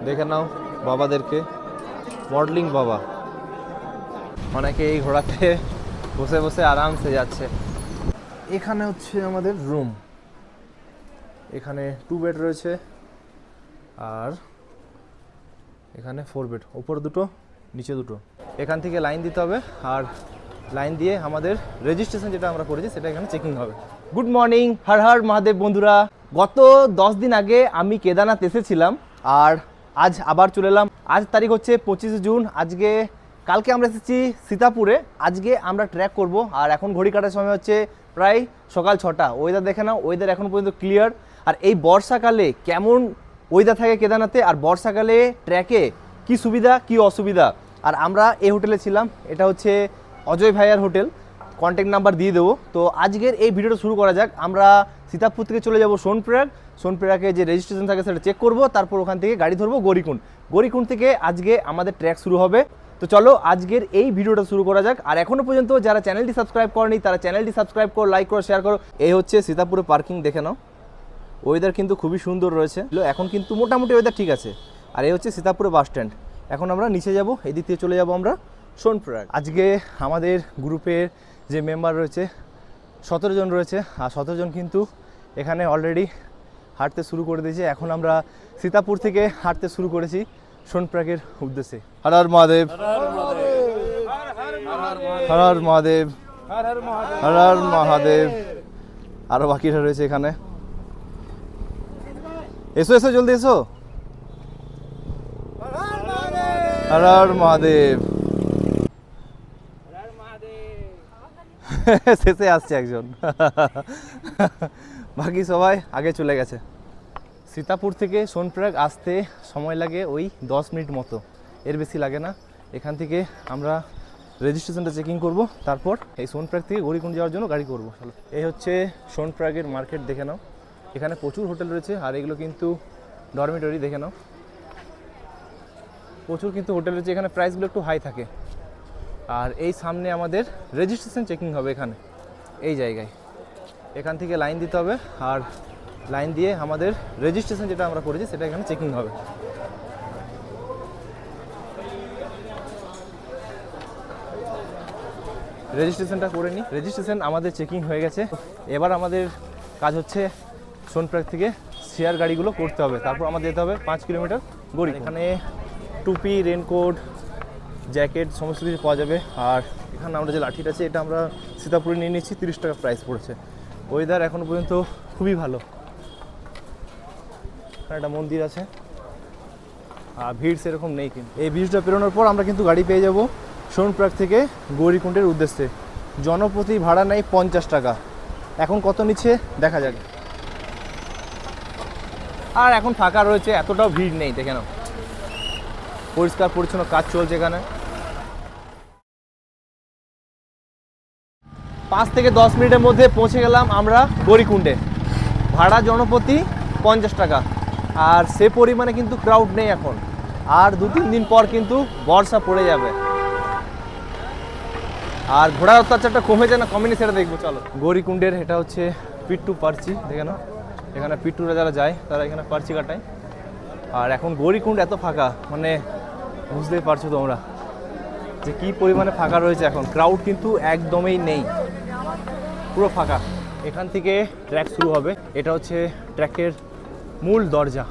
দেখে নাও বাবাদেরকে, মডেলিং বাবা। অনেকে এই ঘোড়াতে বসে বসে আরামসে যাচ্ছে। এখানে হচ্ছে আমাদের রুম। এখানে 2 বেড রয়েছে আর এখানে 4 বেড, ওপর দুটো নিচে দুটো। এখান থেকে লাইন দিতে হবে আর লাইন দিয়ে আমাদের রেজিস্ট্রেশন যেটা আমরা করেছি সেটা এখানে চেকিং হবে। গুড মর্নিং, হর হর মহাদেব বন্ধুরা। গত 10 দিন আগে আমি কেদারনাথ এসেছিলাম আর আজ আবার চলে এলাম। আজ তারিখ হচ্ছে 25 জুন। কালকে আমরা এসেছি সীতাপুরে। আজকে আমরা ট্র্যাক করব আর এখন ঘড়ি কাটার সময় হচ্ছে প্রায় সকাল 6টা। ওয়েদার দেখে নাও, ওয়েদার এখন পর্যন্ত ক্লিয়ার। আর এই বর্ষাকালে কেমন ওয়েদার থাকে কেদারনাথে, আর বর্ষাকালে ট্র্যাকে কি সুবিধা কি অসুবিধা। আর আমরা এই হোটেলে ছিলাম, এটা হচ্ছে অজয় ভাইয়ার হোটেল, কন্ট্যাক্ট নাম্বার দিয়ে দেবো। তো আজকের এই ভিডিওটা শুরু করা যাক। আমরা সীতাপুর থেকে চলে যাব সোনপ্রয়াগ। সোনপ্রয়াগে যে রেজিস্ট্রেশন থাকে সেটা চেক করব, তারপর ওখান থেকে গাড়ি ধরবো গৌরীকুণ্ড। গৌরীকুণ্ড থেকে আজকে আমাদের ট্র্যাক শুরু হবে। তো চলো আজকের এই ভিডিওটা শুরু করা যাক। আর এখনও পর্যন্ত যারা চ্যানেলটি সাবস্ক্রাইব করেনি তারা চ্যানেলটি সাবস্ক্রাইব করো, লাইক করো, শেয়ার করো। এই হচ্ছে সীতাপুরে পার্কিং, দেখে নাও। ওয়েদার কিন্তু খুবই সুন্দর রয়েছে, এখন কিন্তু মোটামুটি ওয়েদার ঠিক আছে। আর এই হচ্ছে সীতাপুরে বাস স্ট্যান্ড। এখন আমরা নিচে যাব, এই দিক থেকে চলে যাব আমরা সোনপ্রয়াগ। আজকে আমাদের গ্রুপের যে মেম্বার রয়েছে 17 জন রয়েছে, আর 17 জন কিন্তু এখানে অলরেডি হাঁটতে শুরু করে দিয়েছে। এখন আমরা সীতাপুর থেকে হাঁটতে শুরু করেছি সোনপ্রয়াগের উদ্দেশ্যে। হর হর মহাদেব, হর হর মহাদেব, হর হর মহাদেব। আরও বাকিরা রয়েছে এখানে। এসো এসো, জলদি এসো। হর হর মহাদেব। শেষে আসছে একজন, বাকি সবাই আগে চলে গেছে। সীতাপুর থেকে সোনপ্রয়াগ আসতে সময় লাগে ওই 10 মিনিট মতো, এর বেশি লাগে না। এখান থেকে আমরা রেজিস্ট্রেশনটা চেকিং করব, তারপর এই সোনপ্রয়াগ থেকে গৌরীকুণ্ড যাওয়ার জন্য গাড়ি করব। এই হচ্ছে সোনপ্রয়াগের মার্কেট, দেখে নাও। এখানে প্রচুর হোটেল রয়েছে আর এগুলো কিন্তু ডরমিটরি, দেখে নাও। প্রচুর কিন্তু হোটেল রয়েছে, এখানে প্রাইসগুলো একটু হাই থাকে। আর এই সামনে আমাদের রেজিস্ট্রেশন চেকিং হবে এখানে, এই জায়গায়। এখান থেকে লাইন দিতে হবে আর লাইন দিয়ে আমাদের রেজিস্ট্রেশন যেটা আমরা করেছি সেটা এখানে চেকিং হবে। রেজিস্ট্রেশনটা করে নিই। রেজিস্ট্রেশন আমাদের চেকিং হয়ে গেছে। এবার আমাদের কাজ হচ্ছে সোনপ্রয়াগ থেকে শেয়ার গাড়িগুলো করতে হবে, তারপর আমাদের যেতে হবে 5 কিলোমিটার গৌরীকুণ্ড। এখানে টুপি, রেনকোট, জ্যাকেট সমস্ত কিছু পাওয়া যাবে। আর এখানে আমরা যে লাঠিটা আছে এটা আমরা সীতাপুরে নিয়ে নিচ্ছি, 30 টাকা প্রাইস পড়েছে। ওয়েদার এখনও পর্যন্ত খুবই ভালো। এখানে একটা মন্দির আছে আর ভিড় সেরকম নেই। কিন্তু এই ব্রিজটা পেরোনোর পর আমরা কিন্তু গাড়ি পেয়ে যাব সোনপ্রয়াগ থেকে গৌরীকুণ্ডের উদ্দেশ্যে। জনপ্রতি ভাড়া নেই 50 টাকা। এখন কত নিচ্ছে দেখা যাক। আর এখন ফাঁকা রয়েছে, এতটাও ভিড় নেই, দেখে নাও। পরিষ্কার পরিচ্ছন্ন কাজ চলছে এখানে। 5 থেকে 10 মিনিটের মধ্যে পৌঁছে গেলাম আমরা গৌরীকুণ্ডে। ভাড়া জনপ্রতি 50 টাকা। আর সে পরিমাণে কিন্তু ক্রাউড নেই এখন। আর 2-3 দিন পর কিন্তু বর্ষা পড়ে যাবে। আর ঘোড়ার অত্যাচারটা কমে যায় না কমেনি সেটা দেখবো, চলো। গৌরীকুণ্ডের এটা হচ্ছে পিট্টু পার্চি, দেখে নাও। এখানে পিট্টুরা যারা যায় তারা এখানে পার্চি কাটায়। আর এখন গৌরীকুণ্ড এত ফাঁকা, মানে বুঝতেই পারছো তোমরা যে কি পরিমাণে ফাঁকা রয়েছে এখন। ক্রাউড কিন্তু একদমই নেই, পুরো ফাঁকা। এখান থেকে ট্র্যাক শুরু হবে। এটা হচ্ছে ট্র্যাকের মূল দরজা।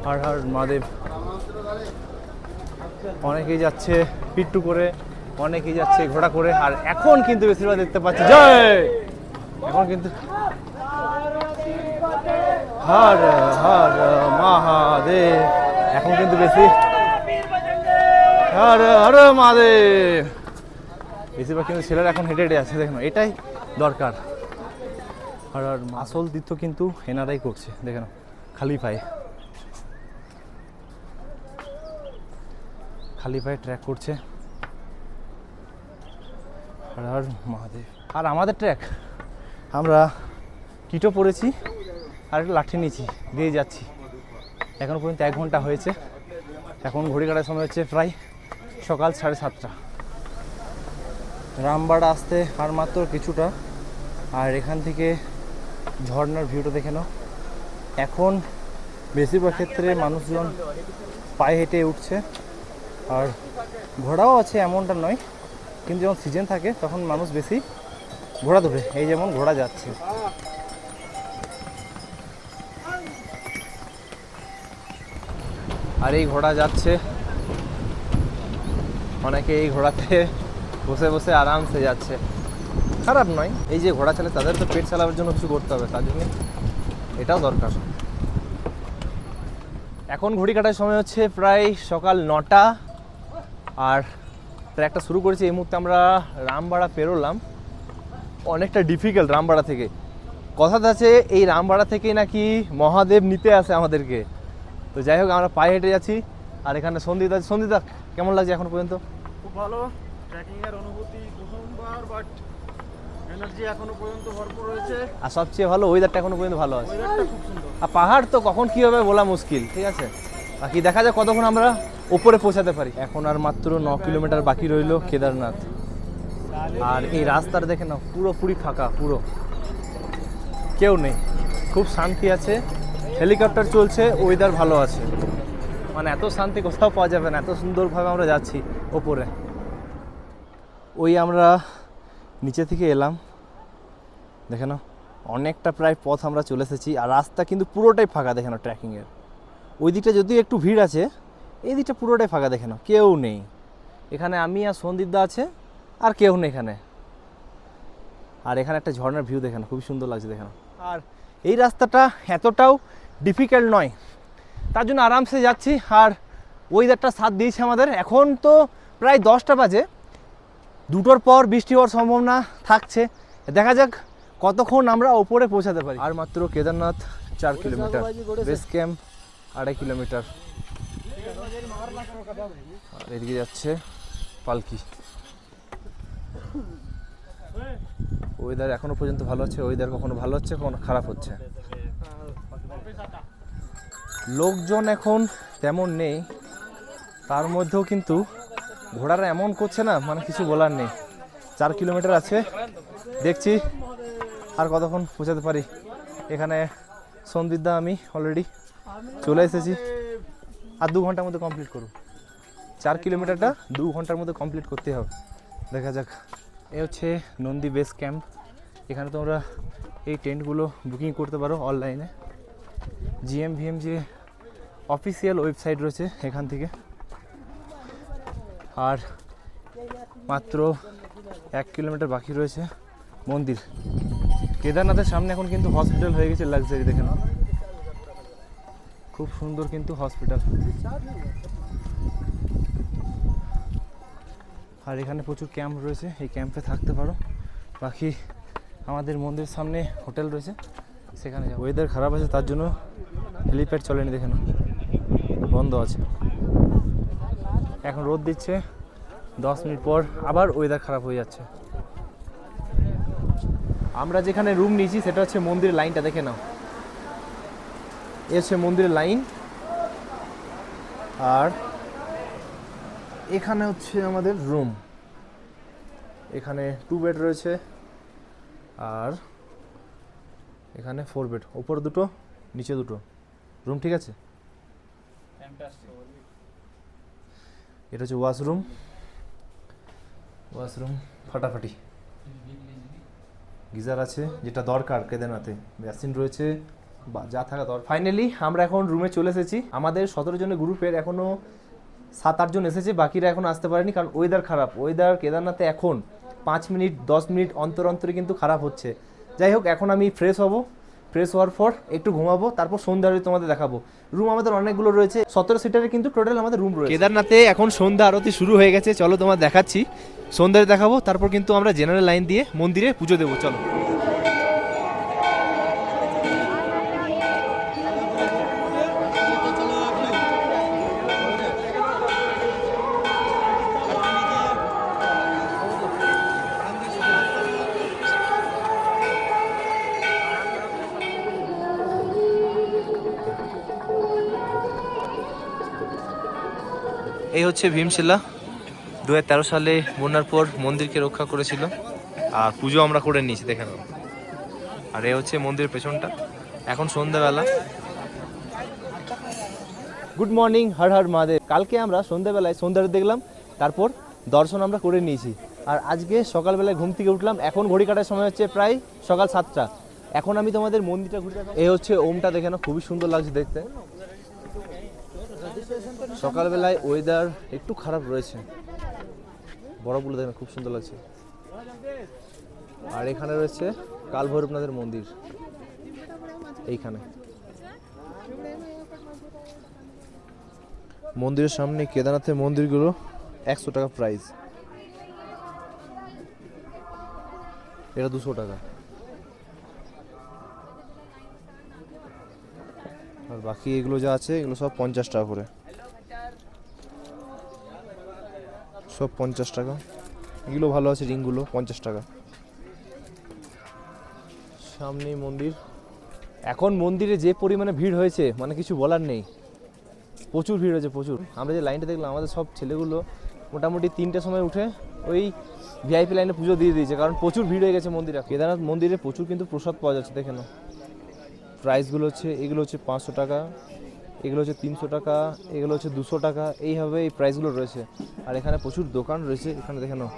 হর হর মহাদেব। অনেকেই যাচ্ছে পিট্টু করে, অনেকেই যাচ্ছে ঘোড়া করে। আর এখন কিন্তু বেশিরভাগ দেখতে পাচ্ছি জয়, এখন কিন্তু হর হর মহাদেব। এখন কিন্তু বেশি হর হর মহাদেব। বেশিরভাগ কিন্তু ছেলেরা এখন হেঁটে হেঁটে আছে, দেখুন এটাই দরকার। আর আসল তীর্থ কিন্তু এনারাই করছে, দেখে নাও, খালি পায়ে, খালি পায়ে ট্র্যাক করছে। হর হর মহাদেব। আর আমাদের ট্র্যাক, আমরা কিটো পরেছি আর একটা লাঠি নিয়েছি, দিয়ে যাচ্ছি। এখন পর্যন্ত 1 ঘন্টা হয়েছে। এখন ঘড়ি কাটার সময় হচ্ছে প্রায় সকাল 7:30। রামবাড়া আসতে আর মাত্র কিছুটা। আর এখান থেকে ঝর্ণার ভিউটা দেখে নাও। এখন বেশিরভাগ ক্ষেত্রে মানুষজন পায়ে হেঁটে উঠছে, আর ঘোড়াও আছে এমনটা নয়, কিন্তু যখন সিজন থাকে তখন মানুষ বেশি ঘোড়া ধরে, এই যেমন ঘোড়া যাচ্ছে। আর এই ঘোড়া যাচ্ছে, অনেকে এই ঘোড়াতে বসে বসে আরামসে যাচ্ছে, খারাপ নয়। এই যে ঘোড়া চালায় তাদের তো পেট চালানোর জন্য কিছু করতে হবে, তার জন্য এটাও দরকার। এখন ঘড়ি কাটার সময় হচ্ছে প্রায় সকাল 9টা, আর ট্র্যাকটা শুরু করেছি। এই মুহূর্তে আমরা রামবাড়া পেরোলাম, অনেকটা ডিফিকাল্ট রামবাড়া থেকে। কথা আছে এই রামবাড়া থেকেই নাকি মহাদেব নিতে আসে আমাদেরকে। তো যাই হোক, আমরা পায়ে হেঁটে যাচ্ছি। আর এখানে সন্দীপ আছে। সন্দীপ, কেমন লাগছে এখন পর্যন্ত? খুব ভালো ট্রেকিং এর অনুভূতি, প্রথমবার, বাট এনার্জি এখনো পর্যন্ত ভরপুর রয়েছে। আর সবচেয়ে ভালো ওয়েদারটা এখনো পর্যন্ত ভালো আছে। ওয়েদারটা খুব সুন্দর। আর পাহাড় তো কখন কী হবে বলা মুশকিল, ঠিক আছে। বাকি দেখা যাক কতক্ষণ আমরা উপরে পৌঁছাতে পারি। এখন আর মাত্র 9 কিলোমিটার বাকি রইল কেদারনাথ। আর এই রাস্তাটা দেখে না, পুরোপুরি ফাঁকা, পুরো কেউ নেই, খুব শান্তি আছে। হেলিকপ্টার চলছে, ওয়েদার ভালো আছে, মানে এত শান্তি কোথাও পাওয়া যাবে না। এত সুন্দরভাবে আমরা যাচ্ছি ওপরে। ওই আমরা নিচে থেকে এলাম, দেখে না, অনেকটা প্রায় পথ আমরা চলে এসেছি। আর রাস্তা কিন্তু পুরোটাই ফাঁকা, দেখে না ট্রেকিংয়ের। ওই দিকটা যদিও একটু ভিড় আছে, এই দিকটা পুরোটাই ফাঁকা, দেখে না কেউ নেই। এখানে আমি আর সন্দীপদা আছে, আর কেউ নেই এখানে। আর এখানে একটা ঝর্ণার ভিউ দেখে না, খুবই সুন্দর লাগছে, দেখে না। আর এই রাস্তাটা এতটাও ডিফিকাল্ট নয়, তার জন্য আরামসে যাচ্ছি। আর ওয়েদারটা সাথ দিয়েছে আমাদের। এখন তো প্রায় 10টা বাজে, 2টোর পর বৃষ্টি হওয়ার সম্ভাবনা থাকছে। দেখা যাক কতক্ষণ আমরা ওপরে পৌঁছাতে পারি। আর মাত্র Kedarnath 4 kilometre, base camp 2.5 kilometre. আর এদিকে যাচ্ছে পালকি। ওয়েদার এখনো পর্যন্ত ভালো আছে, ওয়েদার কখনো ভালো হচ্ছে কখনো খারাপ হচ্ছে। লোকজন এখন তেমন নেই, তার মধ্যেও কিন্তু ঘোড়ারা এমন করছে না, মানে কিছু বলার নেই। 4 কিলোমিটার আছে, দেখছি আর কতক্ষণ পৌঁছাতে পারি। এখানে সন্দীপদা আমি অলরেডি চলে এসেছি। আর 2 ঘন্টার মধ্যে কমপ্লিট করব। 4 কিলোমিটারটা 2 ঘন্টার মধ্যে কমপ্লিট করতে হবে, দেখা যাক। এ হচ্ছে নন্দী বেস ক্যাম্প। এখানে তোমরা এই টেন্টগুলো বুকিং করতে পারো অনলাইনে। GMVM যে অফিসিয়াল ওয়েবসাইট রয়েছে এখান থেকে। আর মাত্র 1 কিলোমিটার বাকি রয়েছে মন্দির। কেদারনাথের সামনে এখন কিন্তু হসপিটাল হয়ে গেছে, লাক্সারি, দেখে না, খুব সুন্দর কিন্তু হসপিটাল। আর এখানে প্রচুর ক্যাম্প রয়েছে, এই ক্যাম্পে থাকতে পারো। বাকি আমাদের মন্দিরের সামনে হোটেল রয়েছে, সেখানে যাবো। ওয়েদার খারাপ আছে, তার জন্য হেলিপ্যাড চলেনি, দেখে না, বন্ধ আছে। এখন রোদ দিচ্ছে, 10 মিনিট পর আবার ওয়েদার খারাপ হয়ে যাচ্ছে। আমরা যেখানে রুম নিয়েছি সেটা হচ্ছে মন্দিরের লাইনটা, দেখে নাও, এ হচ্ছে মন্দিরের লাইন। আর এখানে হচ্ছে আমাদের রুম। এখানে 2 বেড রয়েছে, আর এখানে 4 বেড, ওপর 2টো নিচে 2টো রুম, ঠিক আছে। এটা হচ্ছে ওয়াশরুম, ওয়াশরুম ফাটাফাটি, গিজার আছে যেটা দরকার কেদারনাথে, বেসিন রয়েছে, যা থাকা দরকার। ফাইনালি আমরা এখন রুমে চলে এসেছি। আমাদের 17 জনের গ্রুপের এখনও 7-8 জন এসেছে, বাকিরা এখন আসতে পারেনি, কারণ ওয়েদার খারাপ। ওয়েদার কেদারনাথে এখন 5 মিনিট 10 মিনিট অন্তর অন্তরে কিন্তু খারাপ হচ্ছে। যাই হোক, এখন আমি ফ্রেশ হব, ফ্রেশ হওয়ার পর একটু ঘুমাবো, তারপর সন্ধ্যা আরতি তোমাদের দেখাবো। রুম আমাদের অনেকগুলো রয়েছে, 17 সিটারে কিন্তু টোটাল আমাদের রুম রয়েছে। কেদারনাথে এখন সন্ধ্যা আরতি শুরু হয়ে গেছে, চলো তোমার দেখাচ্ছি। সন্ধ্যায় দেখাবো, তারপর কিন্তু আমরা জেনারেল লাইন দিয়ে মন্দিরে পুজো দেবো, চলো। এই হচ্ছে ভীমশিলা, 2013 সালে বন্যার পর মন্দিরকে রক্ষা করেছিল, আর পুজো আমরা করে নিয়েছি, দেখে নাও। আর এই হচ্ছে মন্দিরের পেছনটা। এখন সন্ধ্যাবেলা, গুড মর্নিং, হর হর মহাদেব। কালকে আমরা সন্ধ্যাবেলায় সন্ধ্যার দেখলাম, তারপর দর্শন আমরা করে নিয়েছি। আর আজকে সকালবেলায় ঘুম থেকে উঠলাম, এখন ঘড়ি কাটার সময় হচ্ছে প্রায় সকাল 7টা। এখন আমি তোমাদের মন্দিরটা ঘুরতে, এই হচ্ছে ওমটা, দেখে না খুবই সুন্দর লাগছে দেখতে। সকালবেলায় ওয়েদার একটু খারাপ রয়েছে, বরফগুলো দেখেন খুব সুন্দর লাগছে। আর এখানে রয়েছে কাল ভৈরবনাথের মন্দির, এইখানে মন্দিরের সামনে কেদারনাথের মন্দিরগুলো 100 টাকা প্রাইস, এটা 200 টাকা। আর বাকি এগুলো যা আছে এগুলো সব 50 টাকা করে, সব 50 টাকা। এগুলো ভালো আছে, রিংগুলো 50 টাকা। সামনেই মন্দির। এখন মন্দিরে যে পরিমাণে ভিড় হয়েছে মানে কিছু বলার নেই, প্রচুর ভিড় হয়েছে প্রচুর। আমরা যে লাইনটা দেখলাম, আমাদের সব ছেলেগুলো মোটামুটি 3টের সময় উঠে ওই ভিআইপি লাইনে পুজো দিয়ে দিয়েছে, কারণ প্রচুর ভিড় হয়ে গেছে মন্দিরে। কেদারনাথ মন্দিরে প্রচুর কিন্তু প্রসাদ পাওয়া যাচ্ছে, দেখে না। প্রাইসগুলো হচ্ছে, এগুলো হচ্ছে 500 টাকা, এগুলো হচ্ছে 300 টাকা, এগুলো হচ্ছে 200 টাকা, এইভাবে এই প্রাইসগুলো রয়েছে। আর এখানে প্রচুর দোকান রয়েছে। এখানে দেখে নাও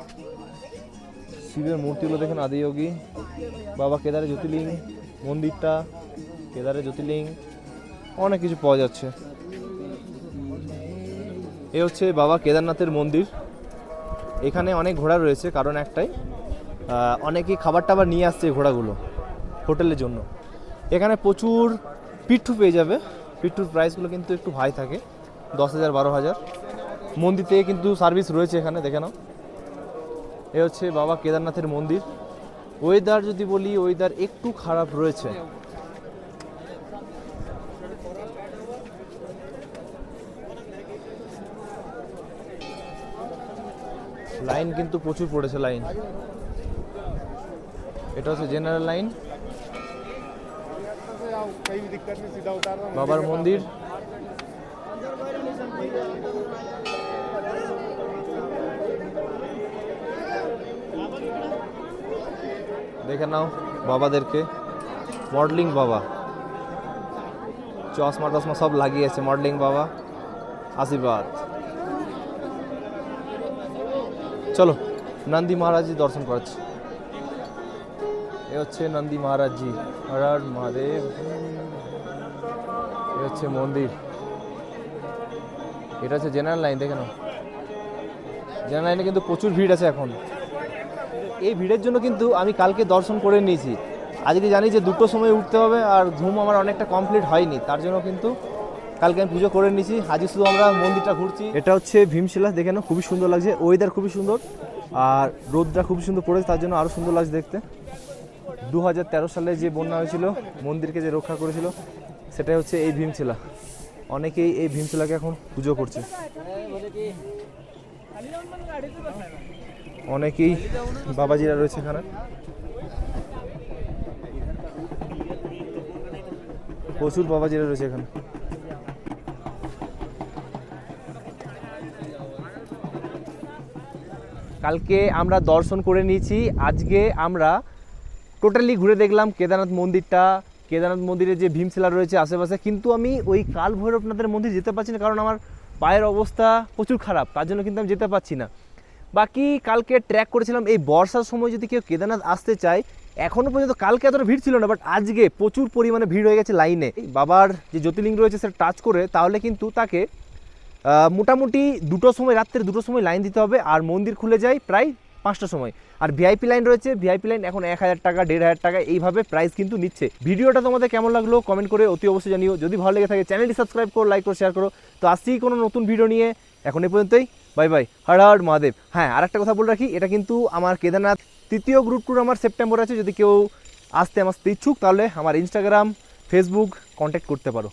শিবের মূর্তিগুলো দেখেন, আদিযোগী বাবা কেদারে জ্যোতির্লিঙ্গ মন্দিরটা, কেদারে জ্যোতির্লিঙ্গ, অনেক কিছু পাওয়া যাচ্ছে। এ হচ্ছে বাবা কেদারনাথের মন্দির। এখানে অনেক ঘোড়া রয়েছে, কারণ একটাই, অনেকেই খাবার টাবার নিয়ে আসছে এই ঘোড়াগুলো হোটেলের জন্য। এখানে প্রচুর পিঠু পেয়ে যাবে। পিঠুর প্রাইসগুলো কিন্তু একটু হাই থাকে, 10,000 12,000। মন্দির থেকে কিন্তু সার্ভিস রয়েছে এখানে, দেখে নাও। এ হচ্ছে বাবা কেদারনাথের মন্দির। ওয়েদার যদি বলি, ওয়েদার একটু খারাপ রয়েছে। লাইন কিন্তু প্রচুর পড়েছে লাইন। এটা হচ্ছে জেনারেল লাইন, বাবার মন্দির। দেখে নাও বাবাদেরকে, মডেলিং বাবা, চশমা টশমা সব লাগিয়েছে, মডেলিং বাবা, আশীর্বাদ। চলো নন্দী মহারাজজি দর্শন করাচ্ছি। এ হচ্ছে নন্দী মহারাজজি, হর হর মহাদেব। এ হচ্ছে মন্দির। এটা হচ্ছে জেনারেল লাইন, দেখে নাও। জেনারেল লাইনে কিন্তু প্রচুর ভিড় আছে এখন। এই ভিড়ের জন্য কিন্তু আমি কালকে দর্শন করে নিয়েছি। আজকে জানি যে 2টোর সময় উঠতে হবে, আর ঘুম আমার অনেকটা কমপ্লিট হয়নি, তার জন্য কিন্তু কালকে আমি পুজো করে নিয়েছি। আজকে শুধু আমরা মন্দিরটা ঘুরছি। এটা হচ্ছে ভীমশিলা, দেখে নাও খুবই সুন্দর লাগছে। ওয়েদার খুবই সুন্দর, আর রোদটা খুবই সুন্দর পড়েছে, তার জন্য আরও সুন্দর লাগছে দেখতে। 2013 সালে যে বন্যা হয়েছিল, মন্দিরকে যে রক্ষা করেছিল, সেটাই হচ্ছে এই ভীমশিলা। অনেকেই এই ভীমশিলাকে এখন পুজো করছে। অনেকেই বাবাজিরা রয়েছে এখানে, প্রচুর বাবাজিরা রয়েছে এখানে। কালকে আমরা দর্শন করে নিয়েছি, আজকে আমরা টোটালি ঘুরে দেখলাম কেদারনাথ মন্দিরটা। কেদারনাথ মন্দিরে যে ভীমশিলা রয়েছে আশেপাশে, কিন্তু আমি ওই কাল ভৈরবনাথের মন্দির যেতে পারছি না, কারণ আমার পায়ের অবস্থা প্রচুর খারাপ, তার জন্য কিন্তু আমি যেতে পারছি না। বাকি কালকে ট্র্যাক করেছিলাম, এই বর্ষার সময় যদি কেউ কেদারনাথ আসতে চায়, এখনও পর্যন্ত কালকে এতটা ভিড় ছিল না, বাট আজকে প্রচুর পরিমাণে ভিড় হয়ে গেছে লাইনে। বাবার যে জ্যোতির্লিঙ্গ রয়েছে সেটা টাচ করে, তাহলে কিন্তু তাকে মোটামুটি 2টোর সময়, রাত্রে 2টোর সময় লাইন দিতে হবে। আর মন্দির খুলে যায় প্রায় 5টার সময়। আর ভিআইপি লাইন রয়েছে, ভিআইপি লাইন এখন 1000 টাকা 1500 টাকা এইভাবে প্রাইস কিন্তু নিচ্ছে। ভিডিওটা তোমাদের কেমন লাগলো কমেন্ট করে অতি অবশ্যই জানিও। যদি ভালো লেগে থাকে চ্যানেলটি সাবস্ক্রাইব করো, লাইক করো, শেয়ার করো। তো আসছি কোনো নতুন ভিডিও নিয়ে, এখন এই পর্যন্তই। Bye bye, Har Har Mahadev. হ্যাঁ, আর একটা কথা বলে রাখি, এটা কিন্তু আমার কেদারনাথ 3য় গ্রুপ ট্যুর আমার সেপ্টেম্বর আছে। যদি কেউ আসতে আমার ইচ্ছুক, তাহলে আমার ইনস্টাগ্রাম, ফেসবুক কন্ট্যাক্ট করতে পারো।